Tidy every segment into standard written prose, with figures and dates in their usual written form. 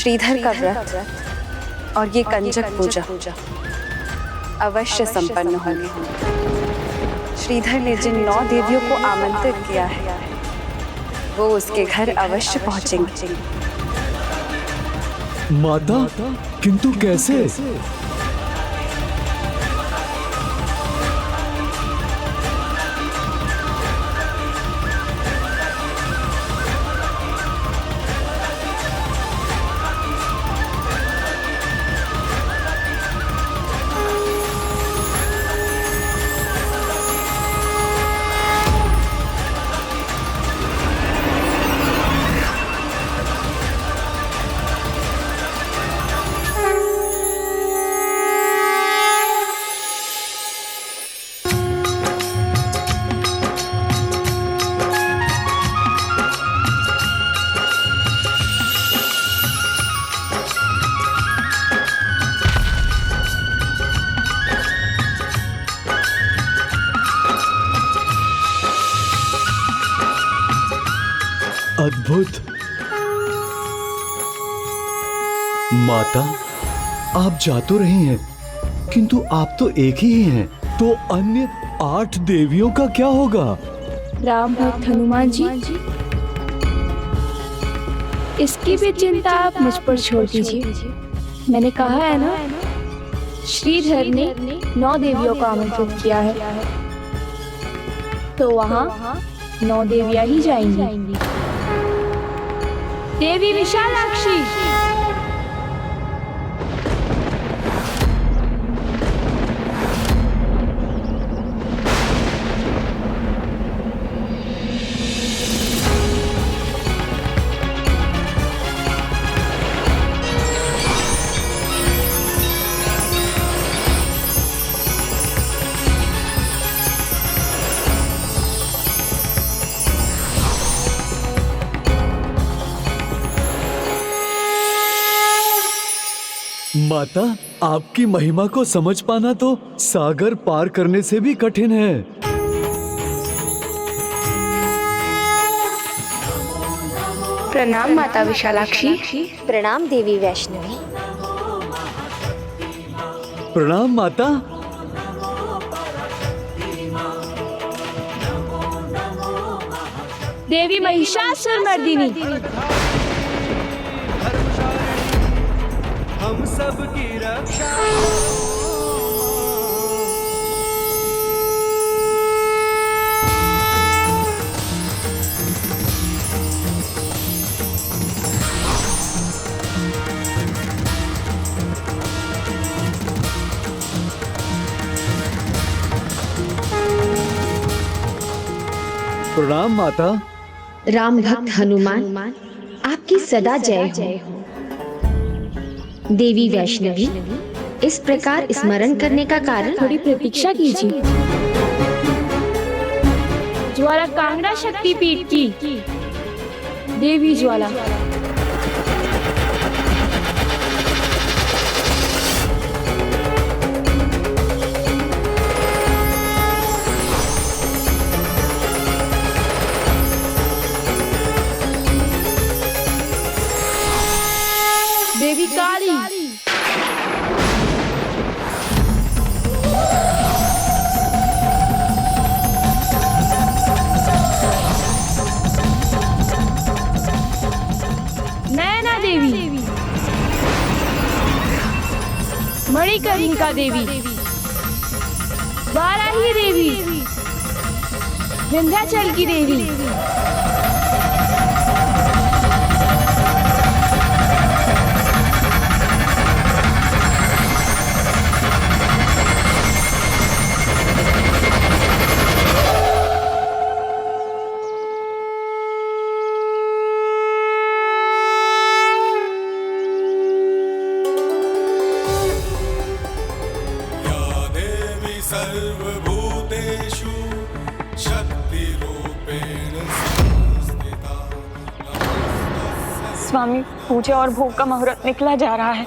श्रीधर का व्रत और ये कंजक पूजा अवश्य संपन्न होंगे। श्रीधर ने जिन 9 देवियों को आमंत्रित किया है वो उसके घर अवश्य पहुंचेंगे। माता, किंतु कैसे? अद्भुत। माता, आप जा तो रही हैं, किंतु आप तो एक ही हैं, तो अन्य 8 देवियों का क्या होगा? राम भक्त हनुमान जी, इसकी भी चिंता आप मुझ पर छोड़ दीजिए। मैंने कहा है ना, श्रीधर ने 9 देवियों को आमंत्रित किया है, तो वहाँ 9 देवियां ही जाएंगी। देवी विशालाक्षी, माता, आपकी महिमा को समझ पाना तो सागर पार करने से भी कठिन है। प्रणाम माता विशालाक्षी। प्रणाम देवी वैष्णवी। प्रणाम माता। देवी महिषासुरमर्दिनी, हम सब की रक्षा। प्रणाम माता। राम भक्त हनुमान, आपकी सदा जय हो। देवी वैष्णवी, इस प्रकार स्मरण करने का कारण? थोड़ी प्रतीक्षा कीजिए। ज्वाला कांगड़ा शक्तिपीठ की देवी ज्वाला। देवी काली, नैना देवी, मणिकर्णिका देवी, वाराही देवी, विंध्याचल की देवी, सर्वभूतेषु शक्तिरूपेण संस्थिता। स्वामी, पूजा और भोग का मुहूर्त निकला जा रहा है।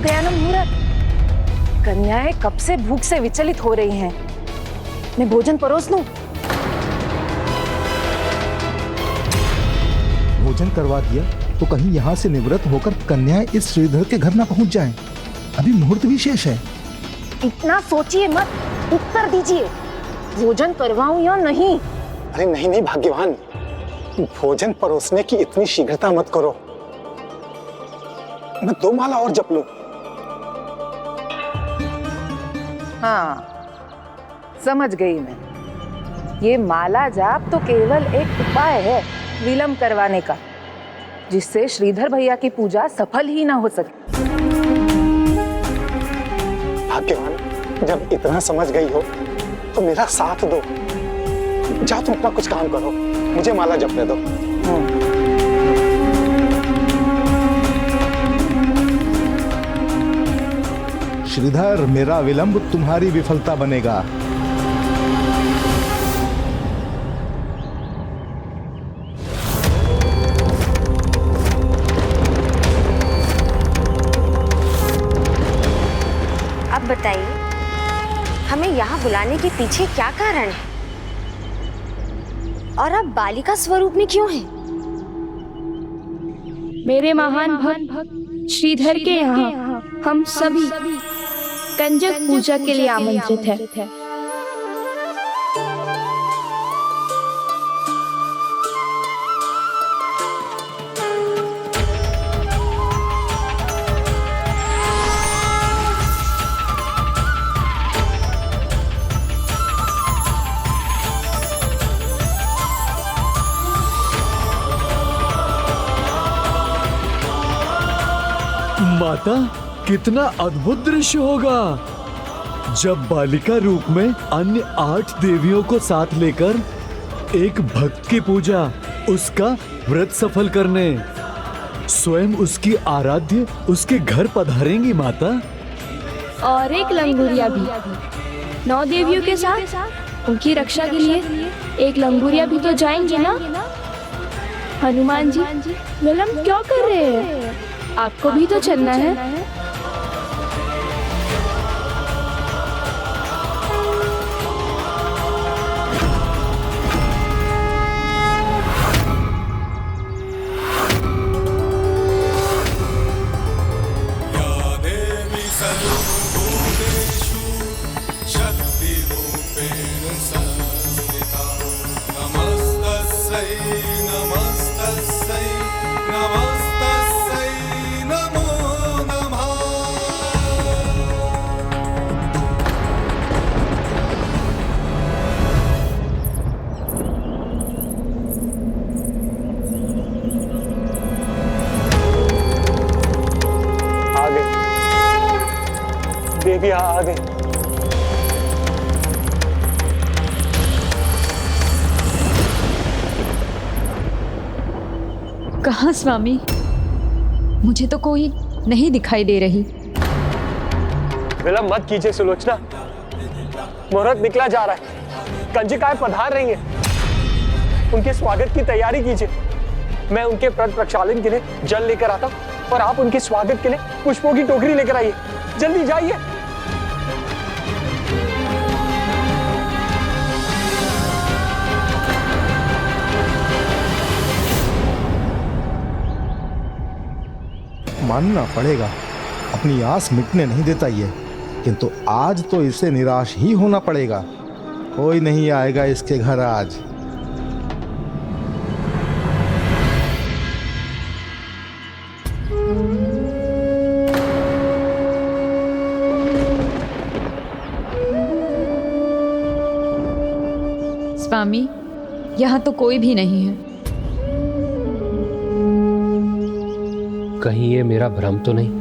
गया ना मुहूर्त। कन्याएं कब से भूख से विचलित हो रही हैं। मैं भोजन परोस दूं? भोजन करवा दिया तो कहीं यहाँ से निवृत्त होकर कन्याएं इस श्रीधर के घर ना पहुंच जाएं। अभी मुहूर्त भी शेष है। इतना सोचिए मत, उत्तर दीजिए, भोजन करवाऊं या नहीं? अरे नहीं नहीं भाग्यवान, भोजन परोसने की इतनी शीघ्रता मत करो। मैं 2 माला और जप लूं। हाँ, समझ गई मैं। ये माला जाप तो केवल एक उपाय है विलंब करवाने का, जिससे श्रीधर भैया की पूजा सफल ही ना हो सके। भाग्यवान, जब इतना समझ गई हो तो मेरा साथ दो। जाओ तुम अपना कुछ काम करो, मुझे माला जपने दो। श्रीधर, मेरा विलंब तुम्हारी विफलता बनेगा। अब बताइए, हमें यहाँ बुलाने के पीछे क्या कारण है? और आप बालिका स्वरूप में क्यों हैं? मेरे महान भक्त श्रीधर के यहाँ हम सभी कंजक पूजा के लिए आमंत्रित हैं। माता, कितना अद्भुत दृश्य होगा जब बालिका रूप में अन्य 8 देवियों को साथ लेकर एक भक्त की पूजा, उसका व्रत सफल करने स्वयं उसकी आराध्य उसके घर पधारेंगी माता। और एक लंगूरिया भी 9 देवियों के साथ उनकी रक्षा के लिए एक लंगूरिया भी तो जाएंगे ना। हनुमान जी, विलंब क्यों कर रहे हैं? आपको भी तो चलना है। या देवी सर्वभूतेषु शक्तिरूपेण संस्थिता। नमस्तस्यै नमस्तस्यै नमस्तस्यै नमो नमः। आ गई देवी, आ गई। कहाँ स्वामी? मुझे तो कोई नहीं दिखाई दे रही। विलंब मत कीजिए सुलोचना, मुहूर्त निकला जा रहा है। कंजिकाएं पधार रही हैं, उनके स्वागत की तैयारी कीजिए। मैं उनके व्रत प्रक्षालन के लिए जल लेकर आता हूँ और आप उनके स्वागत के लिए पुष्पों की टोकरी लेकर आइए। जल्दी जाइए। मानना पड़ेगा, अपनी आस मिटने नहीं देता ये, किंतु आज तो इसे निराश ही होना पड़ेगा। कोई नहीं आएगा इसके घर आज। स्वामी, यहाँ तो कोई भी नहीं है। कहीं ये मेरा भ्रम तो नहीं?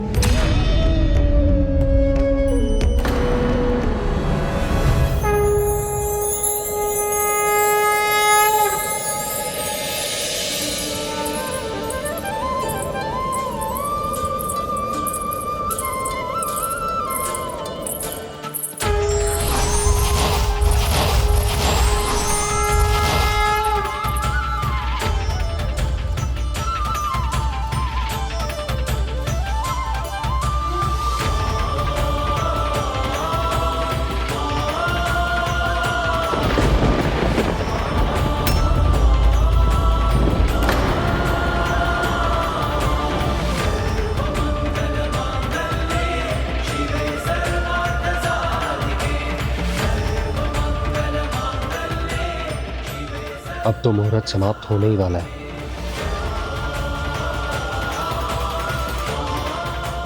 अब तो मुहूर्त समाप्त होने ही वाला है।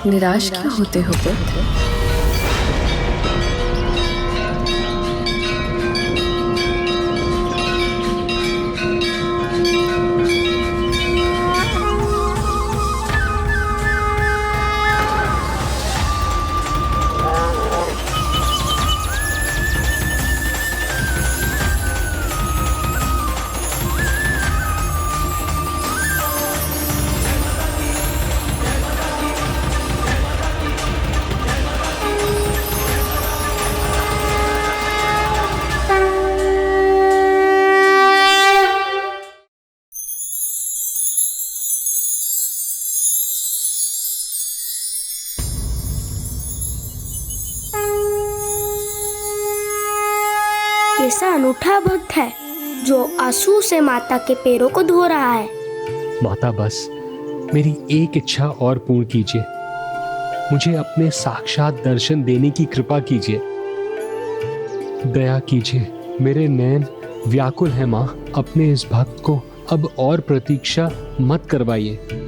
निराश क्यों होते हो पुत्र? कैसा अनूठा भक्त है जो आंसू से माता के पैरों को धो रहा है। माता बस मेरी एक इच्छा और पूर्ण कीजिए, मुझे अपने साक्षात दर्शन देने की कृपा कीजिए। दया कीजिए, मेरे नयन व्याकुल है माँ, अपने इस भक्त को अब और प्रतीक्षा मत करवाइए।